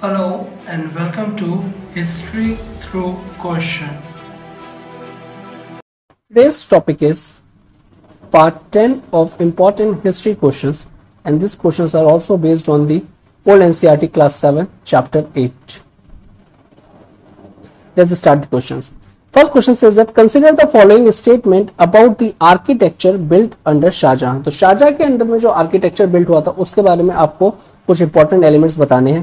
Hello and welcome to History Through Question. Today's topic is part 10 of important history questions, and these questions are also based on the old NCERT class 7 chapter 8. Let's start the questions. First question says that consider the following statement about the architecture built under Shahjahan. तो शाहजहां के अंदर में जो architecture built हुआ था उसके बारे में आपको कुछ इंपॉर्टेंट एलिमेंट्स बताने हैं.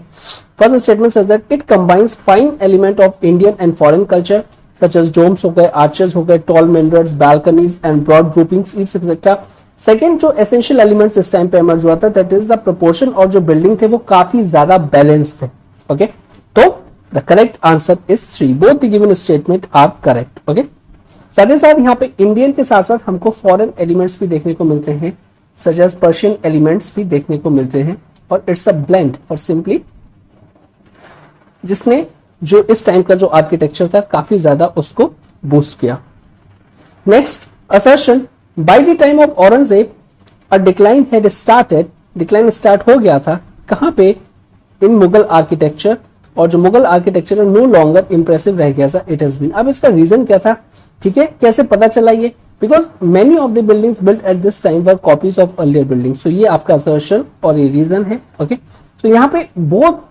First statement says that it combines fine element of Indian and foreign culture such as domes हो गए, आर्चेस हो गए, tall minarets, balconies and broad groupings etcetera. Second जो एसेंशियल एलिमेंट्स इस टाइम पे एमर्ज हुआ था दैट इज द प्रोपोर्शन और जो बिल्डिंग थे वो काफी ज्यादा बैलेंस थे. ओके, तो the correct answer is 3. both the given statement are correct. okay, साथ ही साथ यहाँ पे इंडियन के साथ साथ हमको फॉरेन एलिमेंट्स भी देखने को मिलते हैं, सच एज पर्शियन एलिमेंट्स भी देखने को मिलते हैं, और इट्स अ ब्लेंड और सिंपली जिसने जो इस टाइम का जो आर्किटेक्चर था काफी ज्यादा उसको बूस्ट किया. Next assertion, by the time of Aurangzeb a decline had started. Decline start हो गया था कहां पे? इन मुगल आर्किटेक्चर, और जो मुगल आर्किटेक्चर है नो लॉन्गर इंप्रेसिव रह गया था, इट हैज बीन. अब इसका रीजन क्या था? ठीक है, कैसे पता चला ये? Because many of the buildings built at this time were copies of earlier buildings. तो ये आपका असर्शन और ये रीजन है. ओके, सो यहाँ पे both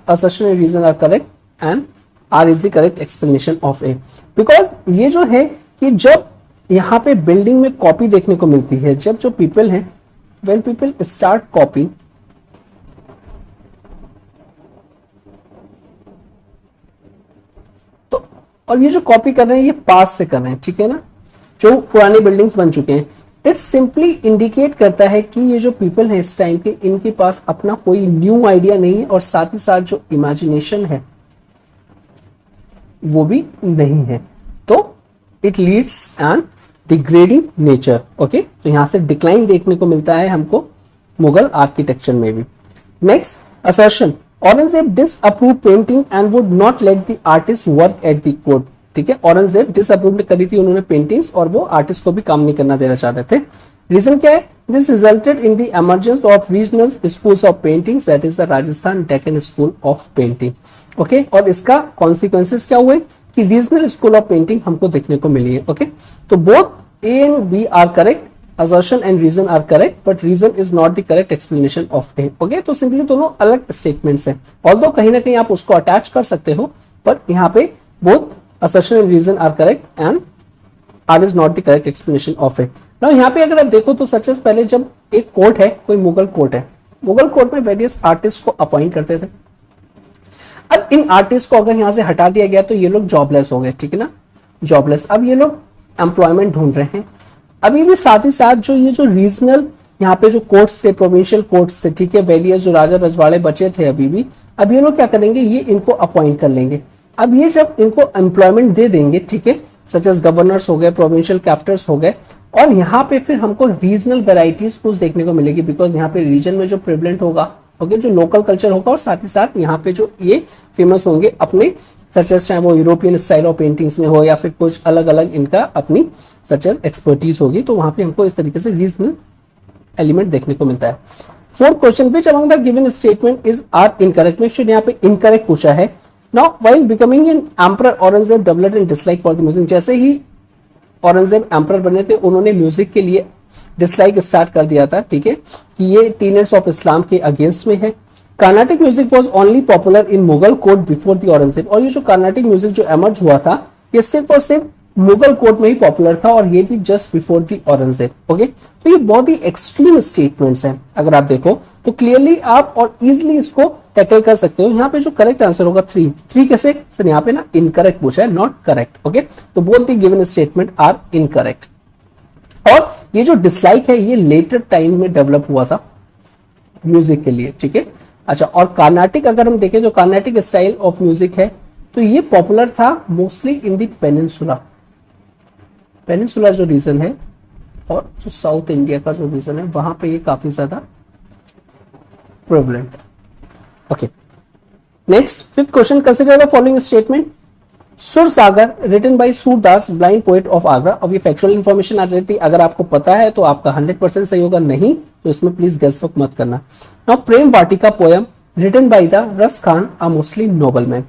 assertion and reason are correct and R is the correct explanation of A. because ये जो है कि जब यहाँ पे बिल्डिंग में कॉपी देखने को मिलती है, जब जो पीपल हैं when people start copying, तो और ये जो कॉपी कर रहे हैं ये पास से कर रहे हैं, ठीक है ना, जो पुराने बिल्डिंग्स बन चुके हैं. इट सिंपली इंडिकेट करता है कि ये जो पीपल है इस टाइम के, इनके पास अपना कोई न्यू आइडिया नहीं है, और साथ ही साथ जो इमेजिनेशन है वो भी नहीं है. तो it leads an degrading nature. Okay, तो यहां से डिक्लाइन देखने को मिलता है हमको मुगल आर्किटेक्चर में भी. Next assertion, Aurangzeb disapprove painting and would not let the artist work at the court. ठीक है, औरंगजेब डिसअप्रूव करी थी उन्होंने पेंटिंग्स, और वो आर्टिस्ट को भी काम नहीं करना देना चाह रहे थे. रीजन क्या है? This resulted in the emergence of regional schools of paintings, that is the Rajasthan Deccan school of painting. Okay, और इसका कॉन्सिक्वेंसेस क्या हुए कि रीजनल स्कूल ऑफ पेंटिंग हमको देखने को मिली है. ओके, तो both A and B are correct, assertion and reason are correct, but reason is not the correct explanation of A. okay, तो सिंपली दोनों अलग स्टेटमेंट्स हैं, although कहीं ना कहीं आप उसको अटैच कर सकते हो, पर यहाँ पे both assertion and reason are correct and R is not the correct explanation of A. now यहाँ पे अगर आप देखो तो सच एज पहले जब एक कोर्ट है, कोई मुगल कोर्ट है, मुगल कोर्ट में वेरियस आर्टिस्ट को अपॉइंट करते थे. अब इन आर्टिस्ट को अगर यहाँ से हटा दिया गया तो ये लोग जॉबलेस हो गए, ठीक है ना, जॉबलेस. अब ये लोग एम्प्लॉयमेंट ढूंढ रहे हैं. अभी भी साथ ही साथ जो ये जो रीजनल यहाँ पे जो कोर्ट्स थे, प्रोविंशियल कोर्ट्स थे, ठीक है, वेरियस जो राजा रजवाड़े बचे थे अभी भी, अब ये लोग क्या करेंगे, ये इनको अपॉइंट कर लेंगे. अब ये जब इनको एम्प्लॉयमेंट दे देंगे, ठीक है, सच एज गवर्नर्स हो गए, प्रोविंशियल कैप्टर्स हो गए, और यहाँ पे फिर हमको रीजनल वेराइटीज कुछ देखने को मिलेगी, बिकॉज यहाँ पे रीजन में जो प्रिवलेंट होगा, ओके, जो लोकल कल्चर होगा, और साथ ही साथ यहाँ पे जो ये फेमस होंगे अपने, सच एज चाहे वो यूरोपियन स्टाइल ऑफ पेंटिंग्स में हो या फिर कुछ अलग अलग इनका अपनी सच एज एक्सपर्टीज होगी, तो वहां पे हमको इस तरीके से रीजनल एलिमेंट देखने को मिलता है. Fourth question, which among the given statement is are incorrect. में यहाँ पे इनकरेक्ट पूछा है. Now while becoming an emperor Aurangzeb developed an dislike for the music. जैसे ही औरंगजेब एम्परर बने थे उन्होंने म्यूजिक के लिए डिसलाइक स्टार्ट कर दिया था, ठीक है, कि ये टीनेट्स ऑफ इस्लाम के अगेंस्ट में है. Carnatic music was only popular in Mughal court before the Aurangzeb. और ये जो कार्नाटिक म्यूजिक जो एमर्ज हुआ था ये सिर्फ और सिर्फ मुगल कोर्ट में ही पॉपुलर था, और ये भी just before the Aurangzeb. Okay, तो ये बहुत ही एक्सट्रीम स्टेटमेंट्स हैं. अगर आप देखो तो क्लियरली आप और इजिली इसको टैकल कर सकते हो. यहाँ पे जो करेक्ट आंसर होगा 3 कैसे सर? यहाँ पे ना इनकरेक्ट पूछा है, नॉट करेक्ट. ओके, तो both the given statement are incorrect. और ये जो डिसलाइक है ये लेटर टाइम में डेवलप हुआ था म्यूजिक के लिए, ठीक है. अच्छा, और कार्नाटिक अगर हम देखें, जो कार्नाटिक स्टाइल ऑफ म्यूजिक है तो ये पॉपुलर था mostly in the peninsula. Peninsula जो रीजन है और जो साउथ इंडिया का जो रीजन है वहां पे ये काफी ज्यादा प्रेवलेंट था. Okay, next fifth question, consider the following statement. Sursagar written by Surdas, blind poet of Agra. अब ये फैक्चुअल इन्फॉर्मेशन आ जाती है, अगर आपको पता है तो आपका 100% सही होगा, नहीं तो इसमें प्लीज गेस वर्क मत करना. Now Prem Vatika poem written by the Raskhan a Muslim nobleman.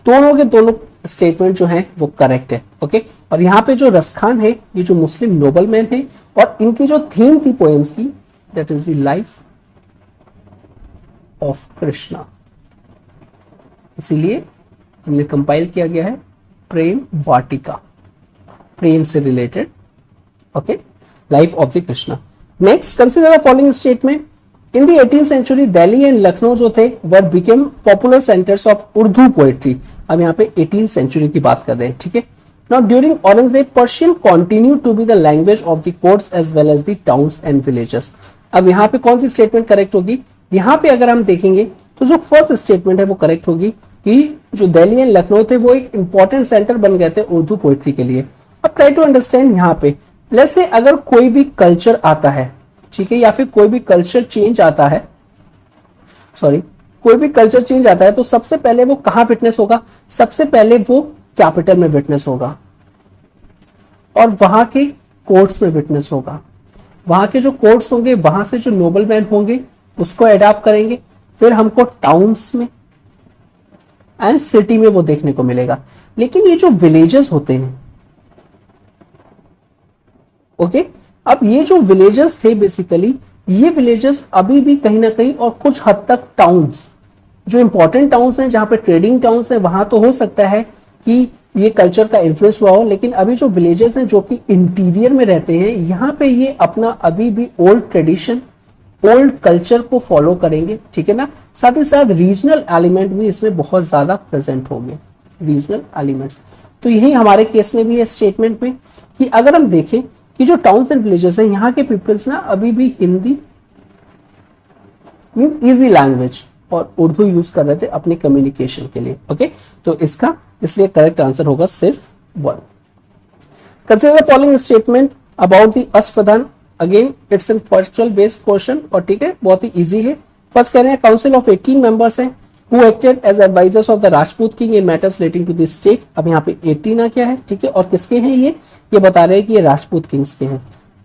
दोनों के दोनों स्टेटमेंट जो है वो करेक्ट है। ओके, और यहाँ पे जो रस खान है ये जो मुस्लिम नोबलमैन है, और इनकी जो थीम थी पोएम्स की, that is the life of Krishna, इसीलिए हमने कंपाइल किया गया है प्रेम वाटिका, प्रेम से related. Okay, life of the Krishna. Next, consider the following statement. In the 18th century Delhi and Lucknow जो थे were became popular centres of Urdu poetry. अब यहाँ पे 18th सेंचुरी की बात कर रहे हैं, ठीक है। Now during Aurangzeb Persian continue to be the language of the courts as well as the towns and villages. अब यहाँ पे कौन सी स्टेटमेंट करेक्ट होगी? यहाँ पे अगर हम देखेंगे तो जो फर्स्ट स्टेटमेंट है वो करेक्ट होगी कि जो दिल्ली एंड लखनऊ थे वो एक इंपॉर्टेंट सेंटर बन गए थे उर्दू पोएट्री के लिए। अब ट्राई टू अंडरस्टैंड यहाँ पे, जैसे अगर कोई भी कल्चर आता है, ठीक है, या फिर कोई भी कल्चर चेंज आता है, कोई भी कल्चर चेंज आता है, तो सबसे पहले वो कहां विटनेस होगा? सबसे पहले वो कैपिटल में विटनेस होगा और वहां के कोर्ट्स में विटनेस होगा। वहां के जो कोर्ट्स होंगे, वहां से जो नोबलमैन होंगे उसको अडॉप्ट करेंगे, फिर हमको टाउन्स में एंड सिटी में वो देखने को मिलेगा। लेकिन ये जो विलेजेस होते हैं, ओके, अब ये जो विलेजेस थे बेसिकली, ये विलेजेस अभी भी कहीं ना कहीं और कुछ हद तक टाउन्स, जो इंपॉर्टेंट टाउन्स हैं, जहां पे ट्रेडिंग टाउन्स हैं, वहां तो हो सकता है कि ये कल्चर का इन्फ्लुएंस हुआ हो, लेकिन अभी जो विलेजेस हैं जो कि इंटीरियर में रहते हैं, यहाँ पे ये अपना अभी भी ओल्ड ट्रेडिशन, ओल्ड कल्चर को फॉलो करेंगे, ठीक है ना। साथ ही साथ रीजनल एलिमेंट भी इसमें बहुत ज्यादा प्रेजेंट होंगे, रीजनल एलिमेंट्स। तो यही हमारे केस में भी है स्टेटमेंट में कि अगर हम देखें कि जो टाउन्स एंड विलेजेस हैं, यहाँ के पीपल्स ना अभी भी हिंदी मींस इजी लैंग्वेज और उर्दू यूज कर रहे थे अपने कम्युनिकेशन के लिए। ओके, तो इसका इसलिए करेक्ट आंसर होगा सिर्फ 1। Consider the following statement about the Ashtapradhan. Again it's an factual based question और ठीक है, बहुत ही इजी है। फर्स्ट कह रहे हैं काउंसिल ऑफ 18 मेंबर्स हैं who acted as advisors of the Rajput king in matters relating to the state। अब यहाँ पे 18 आ क्या है, ठीक है, और किसके हैं ये बता रहे हैं कि ये राजपूत किंग्स के हैं।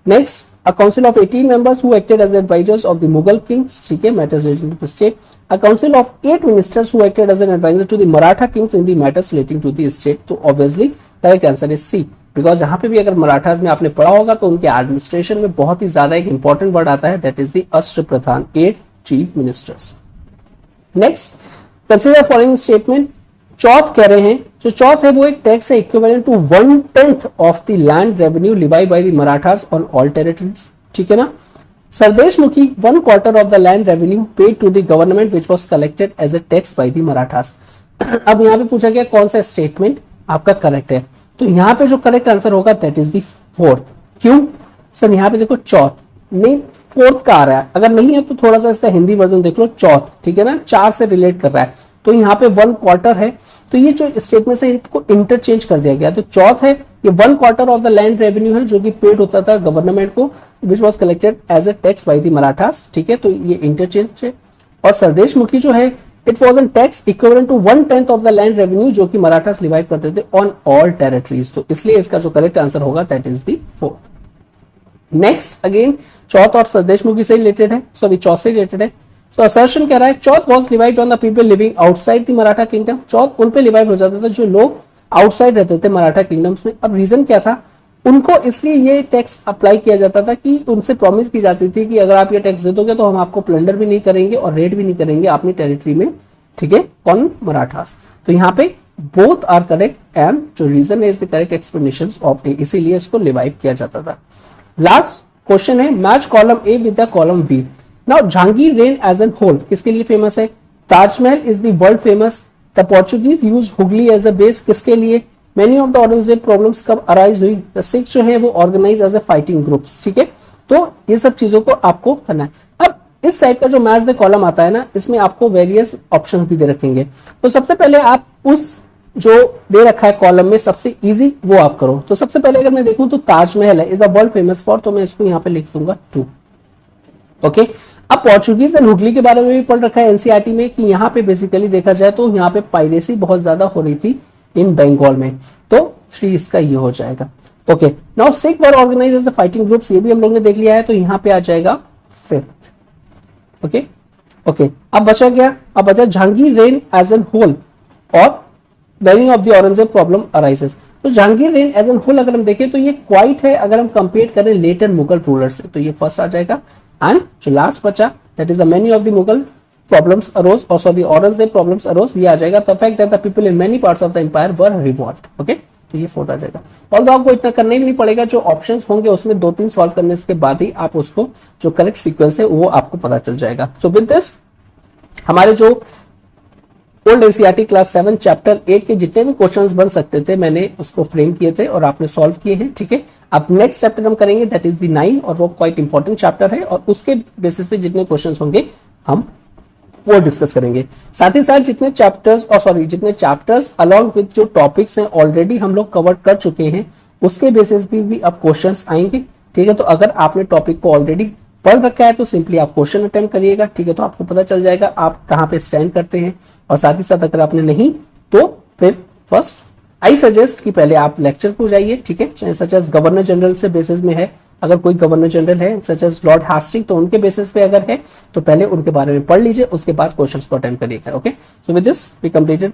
Next, a council of 18 members who acted as advisors of the Mughal kings, ठीक है, matters relating to the state। A council of 8 ministers who acted as an advisor to the Maratha kings in the matters relating to the state। तो obviously correct answer is C, because यहाँ पे भी अगर मराठास में आपने पढ़ा होगा तो उनके एडमिनिस्ट्रेशन में बहुत ही ज्यादा एक इंपॉर्टेंट वर्ड आता है, that is the Ashtapradhan, 8 chief ministers. Next, consider following statement. Chauth कह रहे हैं, जो चौथ है वो एक टैक्स है equivalent to 1/10 of the land revenue levied by the Marathas on all territories, ठीक है ना। Sardeshmukhi 1/4 of the land revenue paid to the government which was collected as a tax by the Marathas. अब यहाँ पे पूछा गया कौन सा स्टेटमेंट आपका करेक्ट है, तो यहाँ पे जो करेक्ट आंसर होगा दैट इज द 4th। क्यों सर? यहाँ पे देखो चौथ नहीं 4th का आ रहा है, अगर नहीं है तो थोड़ा सा इसका हिंदी वर्जन देख लो, चौथ, ठीक है ना, 4 से रिलेट कर रहा है, तो यहाँ पे 1/4 है, तो ये जो स्टेटमेंट है इनको इंटरचेंज कर दिया गया। तो चौथ है, ये 1/4 ऑफ द लैंड रेवेन्यू है जो कि पेड होता था गवर्नमेंट को, which was collected as a tax by the Marathas, ठीक है, तो ये इंटरचेंज है। और सरदेशमुखी जो है it was an tax equivalent to 1/10 of the land revenue जो कि मराठास लिवाइड करते थे ऑन ऑल टेरिटरीज, तो इसलिए इसका जो करेक्ट आंसर होगा that is the 4th। Next, again chauth और सरदेशमुखी से रिलेटेड है, सॉरी चौथ से रिलेटेड है। सो असर्शन कह रहा है chauth was levied on the people living outside the Maratha kingdom. Chauth उन पे लिवाइड हो जाता था जो लोग आउटसाइड रहते थे मराठा किंगडम्स में। अब रीजन क्या था? उनको इसलिए ये टैक्स अप्लाई किया जाता था कि उनसे प्रॉमिस की जाती थी कि अगर आप ये टैक्स दे दोगे तो हम आपको प्लंडर भी नहीं करेंगे और रेड भी नहीं करेंगे अपनी टेरिटरी में, ठीक है, कौन? मराठास। तो यहाँ पे बोथ आर करेक्ट एंड जो reason is the correct explanation of A, इसीलिए इसको लिवाइव किया जाता था। लास्ट क्वेश्चन है match column A with the column B. Now Jahangir reign as an whole किसके लिए फेमस है? Taj Mahal is the world famous. The Portuguese use Hooghly as a base किसके लिए? Many of the Aurangzeb problems कब अराइज हुई? द सिक्स जो है वो organise as a fighting groups, ठीक है। तो ये सब चीजों को आपको करना है। अब इस टाइप का जो मैच द कॉलम आता है ना, इसमें आपको वेरियस ऑप्शंस भी दे रखेंगे। तो सबसे पहले आप उस जो दे रखा है कॉलम में सबसे इजी वो आप करो। तो सबसे पहले अगर मैं देखूं तो ताजमहल है is a world famous for, तो मैं इसको यहाँ पे लिख दूंगा 2। ओके, अब पोर्चुगीज एंड हुगली के बारे में भी पढ़ रखा है एनसीईआरटी में कि यहाँ पे बेसिकली देखा जाए तो यहाँ पे पायरेसी बहुत ज्यादा हो रही थी इन बंगाल में, तो 3 इसका ये हो जाएगा। Okay, now Sikh were organise as the fighting groups, ये भी हम लोग ने देख लिया है, तो यहाँ पे आ जाएगा 5th। ओके, ओके अब बचा क्या, अब बचा Jahangir reign as an whole और banning of the Aurangzeb problem arises. तो Jahangir reign as an whole अगर हम देखें तो ये क्वाइट है अगर हम कंपेयर करें लेटर मुगल रूलर से, तो ये फर्स्ट आ जाएगा। एंड जो लास्ट बचा that is the many of the Mughal problems arose और सॉरी औरंगजेब प्रॉब्लम्स अरोज, ये आ जाएगा the fact that the people in many parts of the empire were revolved. Okay तो ये फोर्थ आ जाएगा। ऑल्दो आपको इतना करना ही नहीं पड़ेगा, जो ऑप्शंस होंगे उसमें 2-3 सॉल्व करने के बाद ही आप उसको जो करेक्ट सीक्वेंस है वो आपको पता चल जाएगा। सो विद दिस हमारे जो ओल्ड एनसीईआरटी क्लास 7 चैप्टर 8 के जितने भी क्वेश्चंस बन सकते थे मैंने उसको फ्रेम किए थे और आपने सॉल्व किए हैं, ठीक है। अब नेक्स्ट चैप्टर हम करेंगे दैट इज द 9 और वो क्वाइट इंपॉर्टेंट चैप्टर है और उसके बेसिस पे जितने क्वेश्चंस होंगे हम वो डिस्कस करेंगे। साथ ही साथ जितने चैप्टर्स अलॉन्ग विद जो टॉपिक्स हैं ऑलरेडी हम लोग कवर कर चुके हैं उसके बेसिस भी अब क्वेश्चंस आएंगे, ठीक है। तो अगर आपने टॉपिक को ऑलरेडी पढ़ रखा है तो सिंपली आप क्वेश्चन अटेम्प्ट करिएगा, ठीक है। तो आपको पता चल जाएगा आप कहाँ पे स्टैंड करते हैं। और साथ ही साथ अगर आपने नहीं तो फिर फर्स्ट आई सजेस्ट कि पहले आप लेक्चर को जाइए, ठीक है। सच एज गवर्नर जनरल से बेसिस में है, अगर कोई गवर्नर जनरल है सच एज लॉर्ड हास्टिंग तो उनके बेसिस पे अगर है तो पहले उनके बारे में पढ़ लीजिए, उसके बाद क्वेश्चंस को अटेम्प्ट करिएगा। Okay so with this we completed